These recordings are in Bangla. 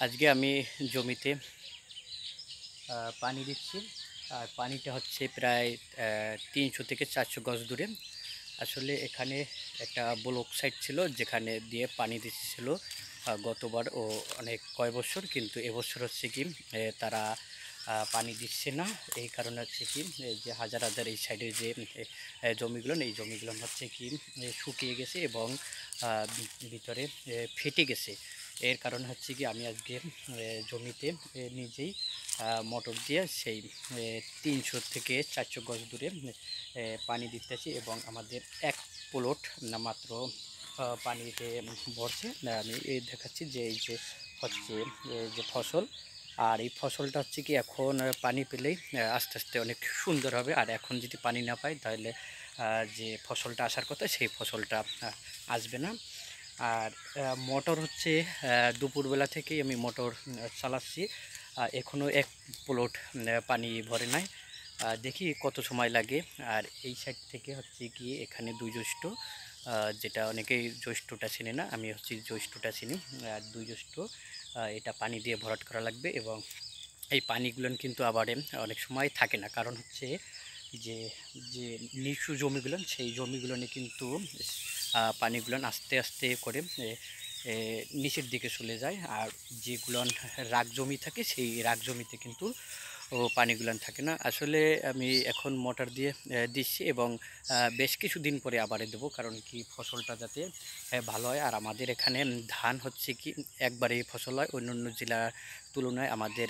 আজকে আমি জমিতে পানি দিচ্ছি। আর পানিটা হচ্ছে প্রায় 300 থেকে 400 গজ দূরে। আসলে এখানে একটা ব্লক সাইট ছিল যেখানে দিয়ে পানি দিচ্ছিল গতবার ও অনেক কয় বছর, কিন্তু এবছর হচ্ছে কি তারা পানি দিচ্ছে না। এই কারণে হচ্ছে কি যে হাজার হাজার এই সাইডের যে এই জমিগুলো হচ্ছে কি শুকিয়ে গেছে এবং ভিতরে ফেটে গেছে। এর কারণ হচ্ছে কি আমি আজকে জমিতে নিজেই মোটর দিয়ে সেই 300 থেকে 400 গজ দূরে পানি দিতেছি এবং আমাদের এক প্লট না মাত্র পানিতে ভরছে। আমি এই দেখাচ্ছি যে এই যে হচ্ছে যে ফসল, আর এই ফসলটা হচ্ছে কি এখন পানি পেলেই আস্তে আস্তে অনেক সুন্দর হবে। আর এখন যদি পানি না পাই তাহলে যে ফসলটা আসার কথা সেই ফসলটা আসবে না। আর মোটর হচ্ছে দুপুরবেলা থেকেই আমি মোটর চালাচ্ছি, এখনও এক প্লট পানি ভরে নাই। দেখি কত সময় লাগে। আর এই সাইড থেকে হচ্ছে কি এখানে দুই জ্যৈষ্ঠ, যেটা অনেকেই জ্যৈষ্ঠটা চিনে না, আমি হচ্ছে জ্যৈষ্ঠটা চিনি। আর দুই জ্যৈষ্ঠ এটা পানি দিয়ে ভরাট করা লাগবে এবং এই পানিগুলো কিন্তু আবার অনেক সময় থাকে না, কারণ হচ্ছে যে যে নিচু জমিগুলো সেই জমিগুলো কিন্তু পানিগুলো আস্তে আস্তে করে নিচের দিকে চলে যায়। আর যেগুলো রাগ জমি থাকে সেই রাগ জমিতে কিন্তু পানিগুলান থাকে না। আসলে আমি এখন মোটর দিয়ে দিচ্ছি এবং বেশ কিছুদিন পরে আবারে দেবো, কারণ কি ফসলটা যাতে ভালো হয়। আর আমাদের এখানে ধান হচ্ছে কি একবারেই ফসল হয়, অন্যান্য জেলার তুলনায় আমাদের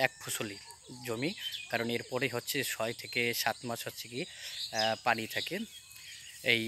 এক ফসলি জমি, কারণ এরপরে হচ্ছে 6 থেকে 7 মাস হচ্ছে কি পানি থাকে। এই